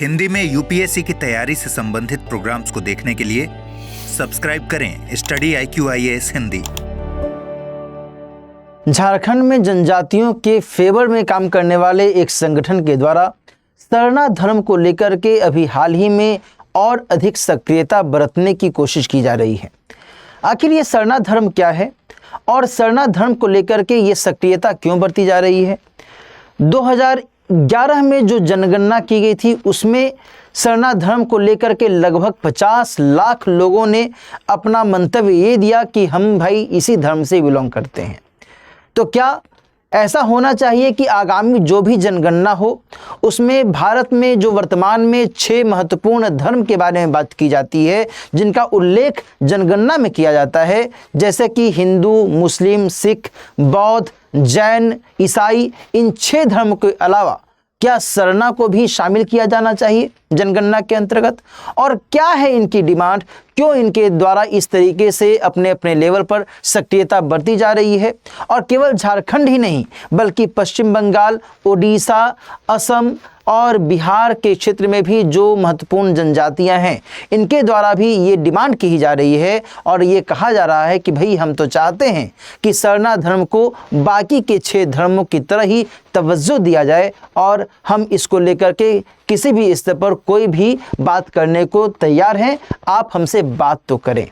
हिंदी में यूपीएससी की तैयारी से संबंधित प्रोग्राम्स को देखने के लिए सब्सक्राइब करें स्टडी IQIAS हिंदी। झारखंड में जनजातियों के फेवर में काम करने वाले एक संगठन के द्वारा सरना धर्म को लेकर के अभी हाल ही में और अधिक सक्रियता बरतने की कोशिश की जा रही है। आखिर ये सरना धर्म क्या है और सरना धर्म को लेकर के ये सक्रियता क्यों बरती जा रही है? 2011 में जो जनगणना की गई थी उसमें सरना धर्म को लेकर के लगभग 50 लाख लोगों ने अपना मंतव्य ये दिया कि हम भाई इसी धर्म से बिलोंग करते हैं। तो क्या ऐसा होना चाहिए कि आगामी जो भी जनगणना हो उसमें भारत में जो वर्तमान में 6 महत्वपूर्ण धर्म के बारे में बात की जाती है, जिनका उल्लेख जनगणना में किया जाता है, जैसे कि हिंदू, मुस्लिम, सिख, बौद्ध, जैन, ईसाई, इन 6 धर्म के अलावा क्या सरना को भी शामिल किया जाना चाहिए जनगणना के अंतर्गत? और क्या है इनकी डिमांड? क्यों इनके द्वारा इस तरीके से अपने अपने लेवल पर सक्रियता बरती जा रही है? और केवल झारखंड ही नहीं बल्कि पश्चिम बंगाल, ओडिशा, असम और बिहार के क्षेत्र में भी जो महत्वपूर्ण जनजातियां हैं इनके द्वारा भी ये डिमांड की जा रही है और ये कहा जा रहा है कि भाई हम तो चाहते हैं कि सरना धर्म को बाकी के 6 धर्मों की तरह ही तवज्जो दिया जाए और हम इसको लेकर के किसी भी स्तर पर कोई भी बात करने को तैयार हैं। आप हमसे बात तो करें।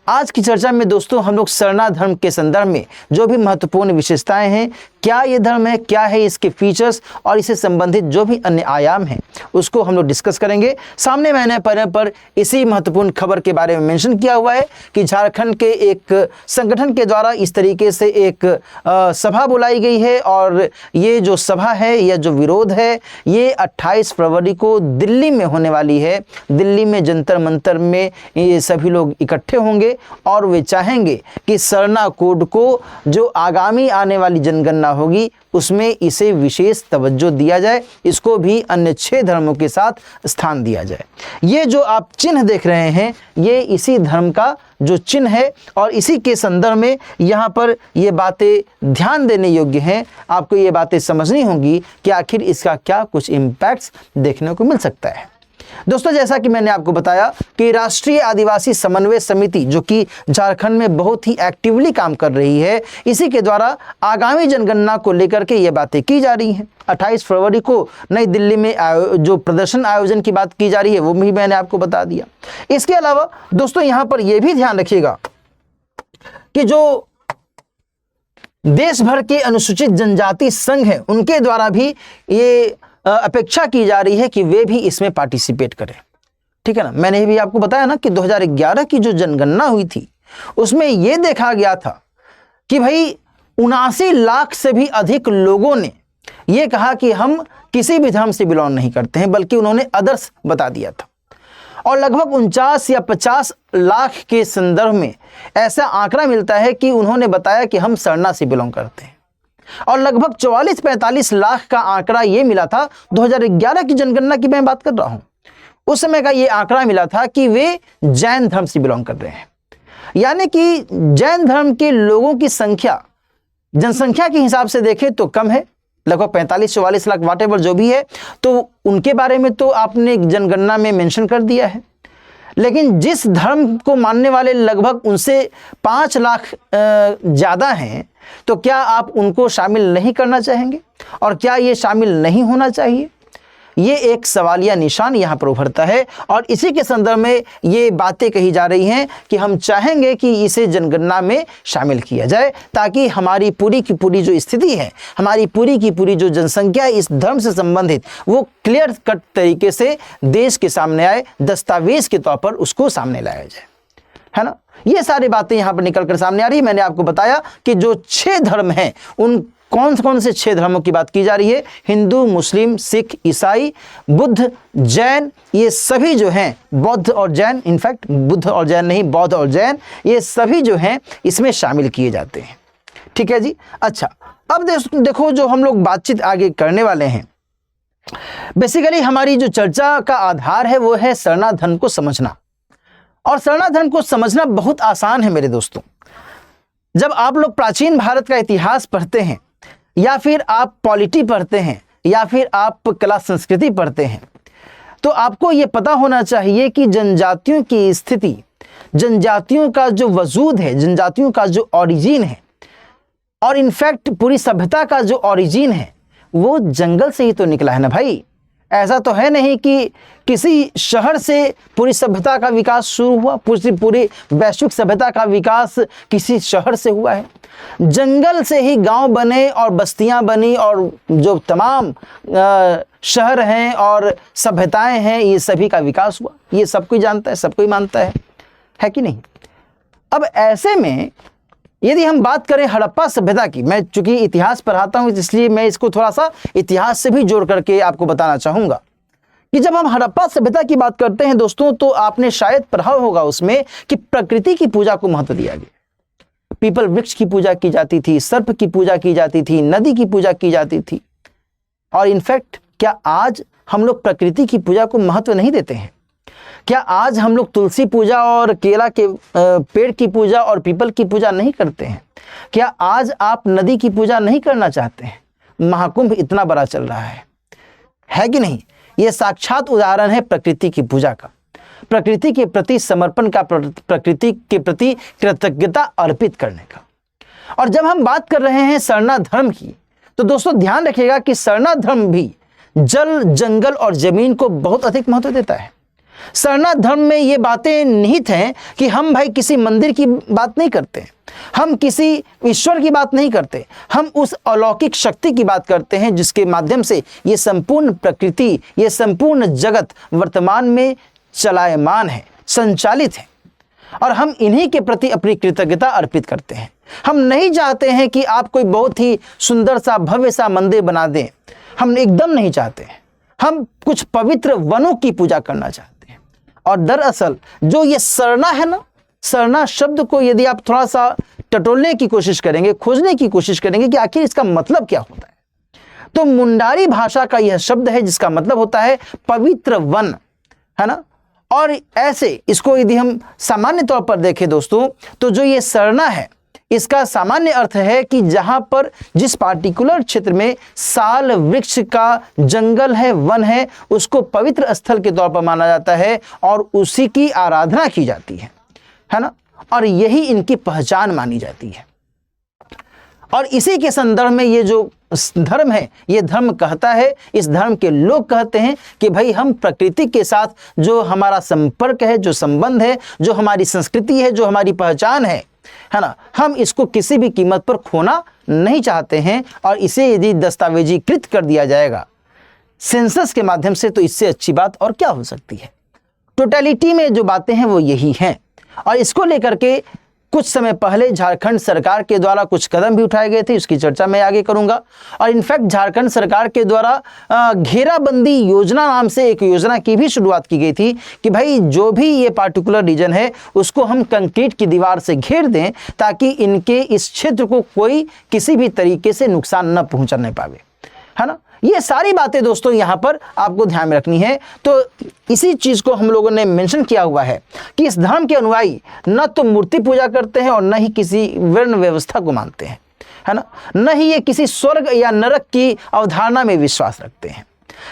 आज की चर्चा में दोस्तों हम लोग सरना धर्म के संदर्भ में जो भी महत्वपूर्ण विशेषताएं हैं, क्या ये धर्म है, क्या है इसके फीचर्स और इससे संबंधित जो भी अन्य आयाम हैं उसको हम लोग डिस्कस करेंगे। सामने मैंने पहले पर इसी महत्वपूर्ण खबर के बारे में मेंशन किया हुआ है कि झारखंड के एक संगठन के द्वारा इस तरीके से एक सभा बुलाई गई है और ये जो सभा है या जो विरोध है ये 28 फरवरी को दिल्ली में होने वाली है। दिल्ली में जंतर मंतर में ये सभी लोग इकट्ठे होंगे और वे चाहेंगे कि सरना कोड को जो आगामी आने वाली जनगणना होगी उसमें इसे विशेष तवज्जो दिया जाए, इसको भी अन्य 6 धर्मों के साथ स्थान दिया जाए। ये जो आप चिन्ह देख रहे हैं ये इसी धर्म का जो चिन्ह है और इसी के संदर्भ में यहाँ पर ये बातें ध्यान देने योग्य हैं। आपको ये बातें समझनी होंगी कि आखिर इसका क्या कुछ इम्पैक्ट्स देखने को मिल सकता है। दोस्तों जैसा कि मैंने आपको बताया कि राष्ट्रीय आदिवासी समन्वय समिति जो कि झारखंड में बहुत ही एक्टिवली काम कर रही है, इसी के द्वारा आगामी जनगणना को लेकर के ये बातें की जा रही हैं। 28 फरवरी को नई दिल्ली में जो प्रदर्शन आयोजन की बात की जा रही है वो भी मैंने आपको बता दिया। इसके अलावा दोस्तों यहाँ पर यह भी ध्यान रखिएगा कि जो देश भर के अनुसूचित जनजाति संघ है उनके द्वारा भी ये अपेक्षा की जा रही है कि वे भी इसमें पार्टिसिपेट करें। ठीक है ना। मैंने भी आपको बताया ना कि 2011 की जो जनगणना हुई थी उसमें यह देखा गया था कि भाई 79 लाख से भी अधिक लोगों ने यह कहा कि हम किसी भी धर्म से बिलोंग नहीं करते हैं, बल्कि उन्होंने अदर्स बता दिया था। और लगभग 49 या 50 लाख के संदर्भ में ऐसा आंकड़ा मिलता है कि उन्होंने बताया कि हम सरना से बिलोंग करते हैं। और लगभग 44-45 लाख का आंकड़ा ये मिला था 2011 की जनगणना की मैं बात कर रहा हूं। उस समय का ये आंकड़ा मिला था कि वे जैन धर्म से बिलोंग कर रहे हैं। यानी कि जैन धर्म के लोगों की संख्या जनसंख्या के हिसाब से देखें तो कम है, लगभग 45-44 लाख वाटेवर जो भी है, तो उनके बारे में तो आपने जनगणना में मेंशन कर दिया है। लेकिन जिस धर्म को मानने वाले लगभग उनसे 5 लाख ज़्यादा हैं, तो क्या आप उनको शामिल नहीं करना चाहेंगे? और क्या ये शामिल नहीं होना चाहिए? ये एक सवालिया निशान यहाँ पर उभरता है और इसी के संदर्भ में ये बातें कही जा रही हैं कि हम चाहेंगे कि इसे जनगणना में शामिल किया जाए ताकि हमारी पूरी की पूरी जो स्थिति है, हमारी पूरी की पूरी जो जनसंख्या है इस धर्म से संबंधित, वो क्लियर कट तरीके से देश के सामने आए, दस्तावेज के तौर पर उसको सामने लाया जाए, है ना। ये सारी बातें यहाँ पर निकल कर सामने आ रही है। मैंने आपको बताया कि जो 6 धर्म हैं उन कौन से 6 धर्मों की बात की जा रही है? हिंदू, मुस्लिम, सिख, ईसाई, बुद्ध, जैन, ये सभी जो हैं, बौद्ध और जैन, इनफैक्ट बुद्ध और जैन नहीं, बौद्ध और जैन, ये सभी जो हैं इसमें शामिल किए जाते हैं। ठीक है जी। अच्छा, अब देखो जो हम लोग बातचीत आगे करने वाले हैं, बेसिकली हमारी जो चर्चा का आधार है वो है सरना धर्म को समझना। और सरना धर्म को समझना बहुत आसान है मेरे दोस्तों। जब आप लोग प्राचीन भारत का इतिहास पढ़ते हैं या फिर आप पॉलिटी पढ़ते हैं या फिर आप कला संस्कृति पढ़ते हैं, तो आपको ये पता होना चाहिए कि जनजातियों की स्थिति, जनजातियों का जो वजूद है, जनजातियों का जो ओरिजिन है, और इनफैक्ट पूरी सभ्यता का जो ओरिजिन है वो जंगल से ही तो निकला है ना भाई। ऐसा तो है नहीं कि किसी शहर से पूरी सभ्यता का विकास शुरू हुआ, पूरी वैश्विक सभ्यता का विकास किसी शहर से हुआ है। जंगल से ही गांव बने और बस्तियां बनी, और जो तमाम शहर हैं और सभ्यताएं हैं, ये सभी का विकास हुआ। ये सब कोई जानता है, सब कोई मानता है कि नहीं। अब ऐसे में यदि हम बात करें हड़प्पा सभ्यता की, मैं चूंकि इतिहास पढ़ाता हूं इसलिए मैं इसको थोड़ा सा इतिहास से भी जोड़ करके आपको बताना चाहूंगा कि जब हम हड़प्पा सभ्यता की बात करते हैं दोस्तों, तो आपने शायद पढ़ा होगा उसमें कि प्रकृति की पूजा को महत्व दिया गया। पीपल वृक्ष की पूजा की जाती थी, सर्प की पूजा की जाती थी, नदी की पूजा की जाती थी। और इनफैक्ट क्या आज हम लोग प्रकृति की पूजा को महत्व नहीं देते हैं? क्या आज हम लोग तुलसी पूजा और केला के पेड़ की पूजा और पीपल की पूजा नहीं करते हैं? क्या आज आप नदी की पूजा नहीं करना चाहते हैं? महाकुंभ इतना बड़ा चल रहा है कि नहीं? यह साक्षात उदाहरण है प्रकृति की पूजा का, प्रकृति के प्रति समर्पण का, प्रकृति के प्रति कृतज्ञता अर्पित करने का। और जब हम बात कर रहे हैं सरना धर्म की, तो दोस्तों ध्यान रखिएगा कि सरना धर्म भी जल, जंगल और जमीन को बहुत अधिक महत्व देता है। सरना धर्म में ये बातें निहित हैं कि हम भाई किसी मंदिर की बात नहीं करते, हम किसी ईश्वर की बात नहीं करते, हम उस अलौकिक शक्ति की बात करते हैं जिसके माध्यम से ये संपूर्ण प्रकृति, ये संपूर्ण जगत वर्तमान में चलायमान है, संचालित है। और हम इन्हीं के प्रति अपनी कृतज्ञता अर्पित करते हैं। हम नहीं चाहते हैं कि आप कोई बहुत ही सुंदर सा भव्य सा मंदिर बना दें, हम एकदम नहीं चाहते हैं। हम कुछ पवित्र वनों की पूजा करना चाहते हैं। और दरअसल जो ये सरना है ना, सरना शब्द को यदि आप थोड़ा सा टटोलने की कोशिश करेंगे, खोजने की कोशिश करेंगे कि आखिर इसका मतलब क्या होता है, तो मुंडारी भाषा का यह शब्द है जिसका मतलब होता है पवित्र वन, है ना। और ऐसे इसको यदि हम सामान्य तौर पर देखें दोस्तों, तो जो ये सरना है इसका सामान्य अर्थ है कि जहां पर जिस पार्टिकुलर क्षेत्र में साल वृक्ष का जंगल है, वन है, उसको पवित्र स्थल के तौर पर माना जाता है और उसी की आराधना की जाती है ना। और यही इनकी पहचान मानी जाती है। और इसी के संदर्भ में ये जो धर्म है, ये धर्म कहता है, इस धर्म के लोग कहते हैं कि भाई हम प्रकृति के साथ जो हमारा संपर्क है, जो संबंध है, जो हमारी संस्कृति है, जो हमारी पहचान है ना, हम इसको किसी भी कीमत पर खोना नहीं चाहते हैं। और इसे यदि दस्तावेजीकृत कर दिया जाएगा सेंसस के माध्यम से, तो इससे अच्छी बात और क्या हो सकती है। टोटलिटी में जो बातें हैं वो यही हैं। और इसको लेकर के कुछ समय पहले झारखंड सरकार के द्वारा कुछ कदम भी उठाए गए थे, उसकी चर्चा मैं आगे करूंगा। और इनफैक्ट झारखंड सरकार के द्वारा घेराबंदी योजना नाम से एक योजना की भी शुरुआत की गई थी कि भाई जो भी ये पार्टिकुलर रीजन है उसको हम कंक्रीट की दीवार से घेर दें ताकि इनके इस क्षेत्र को कोई किसी भी तरीके से नुकसान न पहुंचाने पावे, है ना। ये सारी बातें दोस्तों यहाँ पर आपको ध्यान में रखनी है। तो इसी चीज को हम लोगों ने मेंशन किया हुआ है कि इस धर्म के अनुयायी न तो मूर्ति पूजा करते हैं और न ही किसी वर्ण व्यवस्था को मानते हैं, है ना, न ही ये किसी स्वर्ग या नरक की अवधारणा में विश्वास रखते हैं।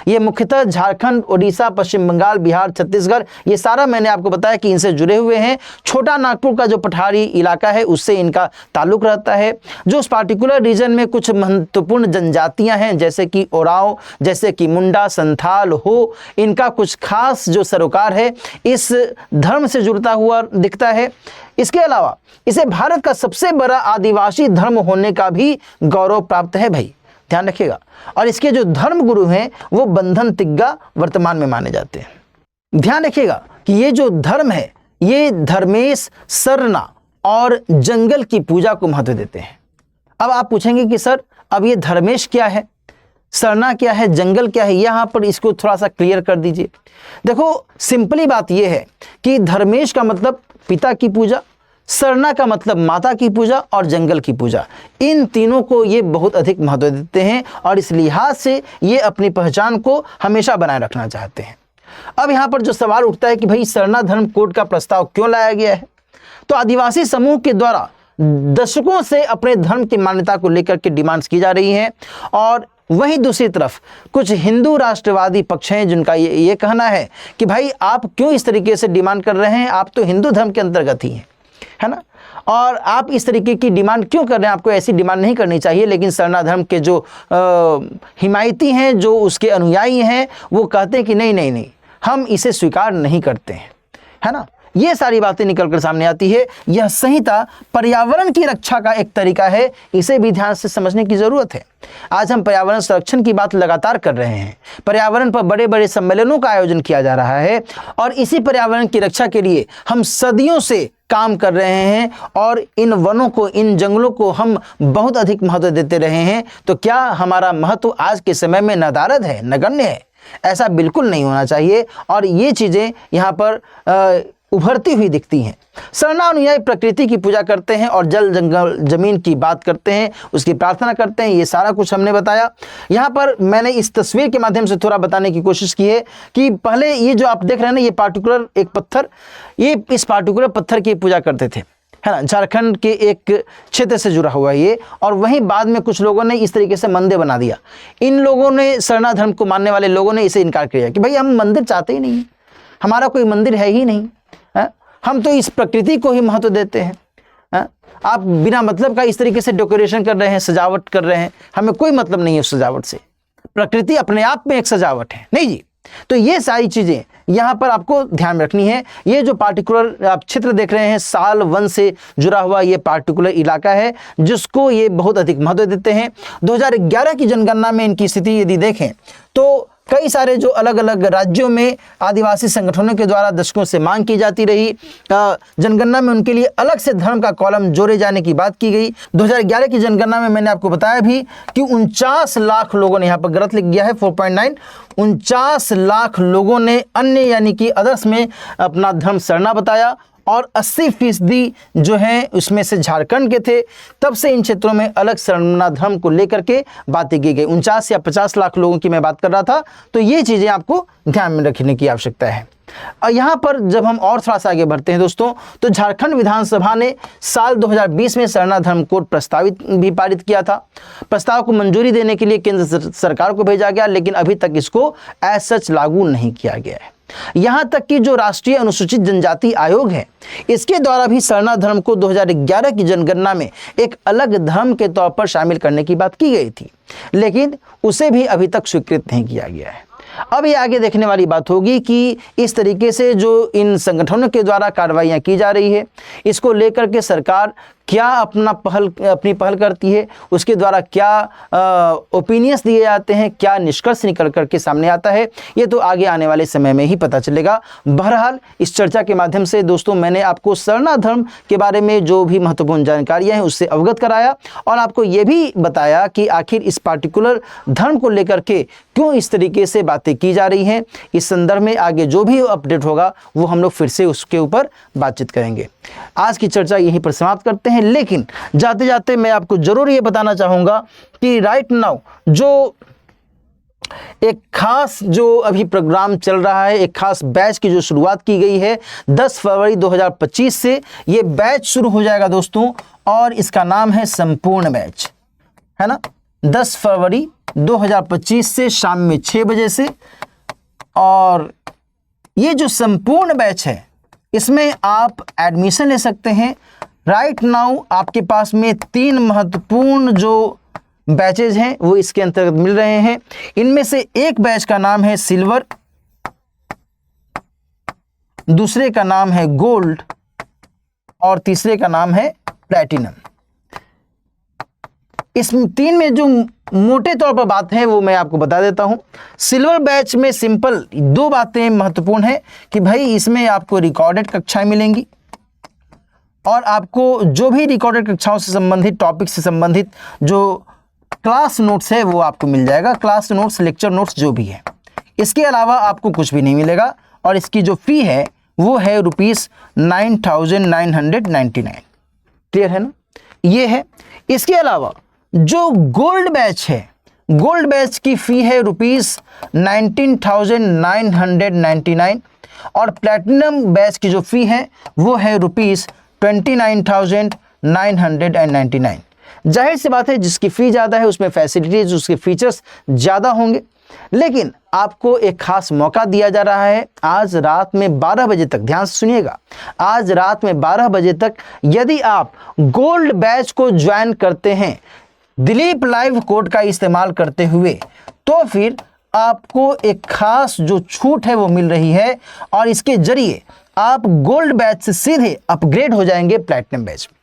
ये मुख्यतः झारखंड, उड़ीसा, पश्चिम बंगाल, बिहार, छत्तीसगढ़, ये सारा मैंने आपको बताया कि इनसे जुड़े हुए हैं। छोटा नागपुर का जो पठारी इलाका है उससे इनका ताल्लुक रहता है। जो उस पार्टिकुलर रीजन में कुछ महत्वपूर्ण जनजातियां हैं जैसे कि ओराव, जैसे कि मुंडा, संथाल हो, इनका कुछ खास जो सरोकार है इस धर्म से जुड़ता हुआ दिखता है। इसके अलावा इसे भारत का सबसे बड़ा आदिवासी धर्म होने का भी गौरव प्राप्त है भाई, ध्यान रखिएगा। और इसके जो धर्म गुरु हैं वो बंधन तिग्गा वर्तमान में माने जाते हैं। ध्यान रखिएगा कि ये जो धर्म है ये धर्मेश, सरना और जंगल की पूजा को महत्व देते हैं। अब आप पूछेंगे कि सर अब ये धर्मेश क्या है, सरना क्या है, जंगल क्या है, यहाँ पर इसको थोड़ा सा क्लियर कर दीजिए। देखो सिंपली बात यह है कि धर्मेश का मतलब पिता की पूजा, सरना का मतलब माता की पूजा और जंगल की पूजा, इन तीनों को ये बहुत अधिक महत्व देते हैं और इस लिहाज से ये अपनी पहचान को हमेशा बनाए रखना चाहते हैं। अब यहाँ पर जो सवाल उठता है कि भाई सरना धर्म कोड का प्रस्ताव क्यों लाया गया है, तो आदिवासी समूह के द्वारा दशकों से अपने धर्म की मान्यता को लेकर के डिमांड्स की जा रही हैं और वहीं दूसरी तरफ कुछ हिंदू राष्ट्रवादी पक्ष हैं जिनका ये कहना है कि भाई आप क्यों इस तरीके से डिमांड कर रहे हैं, आप तो हिंदू धर्म के अंतर्गत ही हैं, है ना, और आप इस तरीके की डिमांड क्यों कर रहे हैं, आपको ऐसी डिमांड नहीं करनी चाहिए। लेकिन सरना धर्म के जो हिमायती हैं, जो उसके अनुयायी हैं, वो कहते हैं कि नहीं नहीं नहीं, हम इसे स्वीकार नहीं करते हैं, है ना। ये सारी बातें निकलकर सामने आती है। यह संहिता पर्यावरण की रक्षा का एक तरीका है, इसे भी ध्यान से समझने की जरूरत है। आज हम पर्यावरण संरक्षण की बात लगातार कर रहे हैं, पर्यावरण पर बड़े बड़े सम्मेलनों का आयोजन किया जा रहा है और इसी पर्यावरण की रक्षा के लिए हम सदियों से काम कर रहे हैं और इन वनों को, इन जंगलों को हम बहुत अधिक महत्व देते रहे हैं। तो क्या हमारा महत्व आज के समय में नदारद है, नगण्य है? ऐसा बिल्कुल नहीं होना चाहिए और ये चीज़ें यहाँ पर उभरती हुई दिखती हैं। सरना अनुयायी प्रकृति की पूजा करते हैं और जल जंगल जमीन की बात करते हैं, उसकी प्रार्थना करते हैं। ये सारा कुछ हमने बताया। यहाँ पर मैंने इस तस्वीर के माध्यम से थोड़ा बताने की कोशिश की है कि पहले ये जो आप देख रहे हैं ना, ये पार्टिकुलर एक पत्थर, ये इस पार्टिकुलर पत्थर की पूजा करते थे, है ना, झारखंड के एक क्षेत्र से जुड़ा हुआ ये। और वहीं बाद में कुछ लोगों ने इस तरीके से मंदिर बना दिया। इन लोगों ने, सरना धर्म को मानने वाले लोगों ने इसे इनकार किया कि भाई हम मंदिर चाहते ही नहीं, हमारा कोई मंदिर है ही नहीं, हम तो इस प्रकृति को ही महत्व देते हैं। आप बिना मतलब का इस तरीके से डेकोरेशन कर रहे हैं, सजावट कर रहे हैं, हमें कोई मतलब नहीं है उस सजावट से। प्रकृति अपने आप में एक सजावट है, नहीं जी। तो ये सारी चीज़ें यहाँ पर आपको ध्यान में रखनी है। ये जो पार्टिकुलर आप चित्र देख रहे हैं, साल वन से जुड़ा हुआ ये पार्टिकुलर इलाका है जिसको ये बहुत अधिक महत्व देते हैं। 2011 की जनगणना में इनकी स्थिति यदि देखें तो कई सारे जो अलग अलग राज्यों में आदिवासी संगठनों के द्वारा दशकों से मांग की जाती रही, जनगणना में उनके लिए अलग से धर्म का कॉलम जोड़े जाने की बात की गई। 2011 की जनगणना में मैंने आपको बताया भी कि 49 लाख लोगों ने, यहाँ पर गलत लिख गया है 4.9, 49 लाख लोगों ने अन्य यानी कि अदर्स में अपना धर्म सरना बताया और 80% जो हैं उसमें से झारखंड के थे। तब से इन क्षेत्रों में अलग सरना धर्म को लेकर के बातें की गई। 49 या 50 लाख लोगों की मैं बात कर रहा था। तो ये चीज़ें आपको ध्यान में रखने की आवश्यकता है। और यहाँ पर जब हम और थोड़ा सा आगे बढ़ते हैं दोस्तों, तो झारखंड विधानसभा ने साल 2020 में सरना धर्म कोड प्रस्तावित भी पारित किया था। प्रस्ताव को मंजूरी देने के लिए केंद्र सरकार को भेजा गया, लेकिन अभी तक इसको एज सच लागू नहीं किया गया है। यहाँ तक कि जो राष्ट्रीय अनुसूचित जनजाति आयोग है, इसके द्वारा भी सरना धर्म को 2011 की जनगणना में एक अलग धर्म के तौर पर शामिल करने की बात की गई थी, लेकिन उसे भी अभी तक स्वीकृत नहीं किया गया है। अब ये आगे देखने वाली बात होगी कि इस तरीके से जो इन संगठनों के द्वारा कार्रवाइयाँ की जा रही है, इसको लेकर के सरकार क्या अपनी पहल करती है, उसके द्वारा क्या ओपिनियंस दिए जाते हैं, क्या निष्कर्ष निकल करके सामने आता है, ये तो आगे आने वाले समय में ही पता चलेगा। बहरहाल इस चर्चा के माध्यम से दोस्तों मैंने आपको सरना धर्म के बारे में जो भी महत्वपूर्ण जानकारियां हैं उससे अवगत कराया और आपको ये भी बताया कि आखिर इस पार्टिकुलर धर्म को लेकर के क्यों इस तरीके से बातें की जा रही हैं। इस संदर्भ में आगे जो भी अपडेट होगा वो हम लोग फिर से उसके ऊपर बातचीत करेंगे। आज की चर्चा यहीं पर समाप्त करते हैं, लेकिन जाते जाते मैं आपको जरूर ये बताना चाहूँगा कि राइट नाउ जो एक खास जो अभी प्रोग्राम चल रहा है, एक खास बैच की जो शुरुआत की गई है 10 फरवरी 2025 से ये बैच शुरू हो जाएगा दोस्तों, और इसका नाम है संपूर्ण बैच, है ना। 10 फरवरी 2025 से शाम में 6 बजे से। और ये जो संपूर्ण बैच है इसमें आप एडमिशन ले सकते हैं। राइट नाउ आपके पास में 3 महत्वपूर्ण जो बैचेज हैं वो इसके अंतर्गत मिल रहे हैं। इनमें से एक बैच का नाम है सिल्वर, दूसरे का नाम है गोल्ड और तीसरे का नाम है प्लैटिनम। इस 3 में जो मोटे तौर पर बात है वो मैं आपको बता देता हूं। सिल्वर बैच में सिंपल 2 बातें महत्वपूर्ण है कि भाई इसमें आपको रिकॉर्डेड कक्षाएं मिलेंगी और आपको जो भी रिकॉर्डेड कक्षाओं से संबंधित, टॉपिक से संबंधित जो क्लास नोट्स है वो आपको मिल जाएगा। क्लास नोट्स, लेक्चर नोट्स जो भी है। इसके अलावा आपको कुछ भी नहीं मिलेगा और इसकी जो फी है वो है ₹9,999। क्लियर है ना, ये है। इसके अलावा जो गोल्ड बैच है, गोल्ड बैच की फी है ₹19,999 और प्लैटिनम बैच की जो फी है वो है ₹29,999। जाहिर सी बात है जिसकी फ़ी ज़्यादा है उसमें फैसिलिटीज़, उसके फीचर्स ज़्यादा होंगे। लेकिन आपको एक खास मौका दिया जा रहा है आज रात में 12 बजे तक, ध्यान से सुनिएगा, आज रात में 12 बजे तक यदि आप गोल्ड बैच को ज्वाइन करते हैं दिलीप लाइव कोड का इस्तेमाल करते हुए, तो फिर आपको एक खास जो छूट है वो मिल रही है और इसके जरिए आप गोल्ड बैच से सीधे अपग्रेड हो जाएंगे प्लैटिनम बैच में।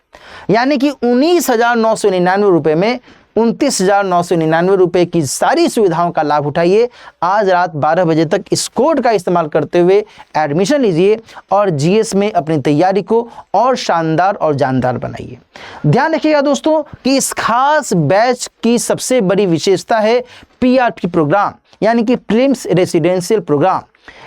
यानी कि 19,999 रुपये में 29,999 रुपये की सारी सुविधाओं का लाभ उठाइए। आज रात 12 बजे तक इस कोड का इस्तेमाल करते हुए एडमिशन लीजिए और जीएस में अपनी तैयारी को और शानदार और जानदार बनाइए। ध्यान रखिएगा दोस्तों कि इस खास बैच की सबसे बड़ी विशेषता है पीआरपी प्रोग्राम, यानी कि प्रीलिम्स रेसिडेंशियल प्रोग्राम।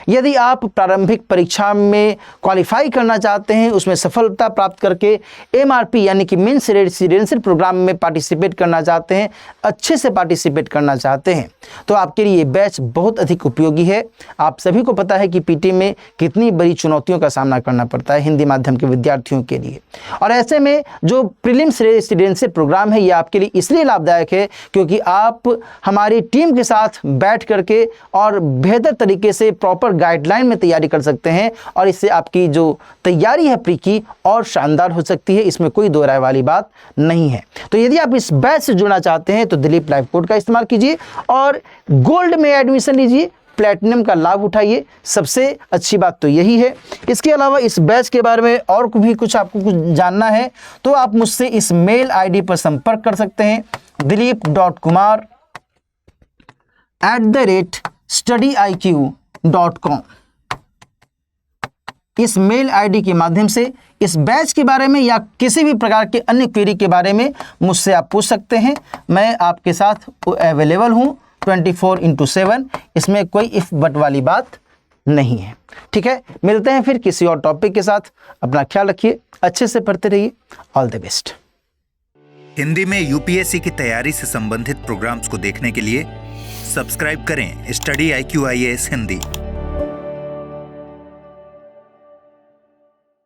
यदि आप प्रारंभिक परीक्षा में क्वालिफाई करना चाहते हैं, उसमें सफलता प्राप्त करके एमआरपी यानी कि मेंस रेसिडेंशियल प्रोग्राम में पार्टिसिपेट करना चाहते हैं, अच्छे से पार्टिसिपेट करना चाहते हैं, तो आपके लिए ये बैच बहुत अधिक उपयोगी है। आप सभी को पता है कि पीटी में कितनी बड़ी चुनौतियों का सामना करना पड़ता है हिंदी माध्यम के विद्यार्थियों के लिए, और ऐसे में जो प्रीलिम्स रेसिडेंशियल प्रोग्राम है ये आपके लिए इसलिए लाभदायक है क्योंकि आप हमारी टीम के साथ बैठ करके और बेहतर तरीके से प्रॉपर गाइडलाइन में तैयारी कर सकते हैं और इससे आपकी जो तैयारी है प्री की और शानदार हो सकती है, इसमें कोई दो राय वाली बात नहीं है। तो यदि आप इस बैच से जुड़ना चाहते हैं तो दिलीप लाइव कोड का इस्तेमाल कीजिए और गोल्ड में एडमिशन लीजिए, प्लैटिनम का लाभ उठाइए। सबसे अच्छी बात तो यही है। इसके अलावा इस बैच के बारे में और भी कुछ आपको कुछ जानना है तो आप मुझसे इस मेल आईडी पर संपर्क कर सकते हैं dilip.kumar@studyiq.com। इस मेल आईडी के माध्यम से इस बैच के बारे में या किसी भी प्रकार के अन्य क्वेरी के बारे में मुझसे आप पूछ सकते हैं। मैं आपके साथ अवेलेबल हूँ 24/7। इसमें कोई इफ बट वाली बात नहीं है। ठीक है, मिलते हैं फिर किसी और टॉपिक के साथ। अपना ख्याल रखिए, अच्छे से पढ़ते रहिए। All the best. हिंदी में यूपीएससी की तैयारी से संबंधित प्रोग्राम्स को देखने के लिए सब्सक्राइब करें स्टडी IQ IAS हिंदी।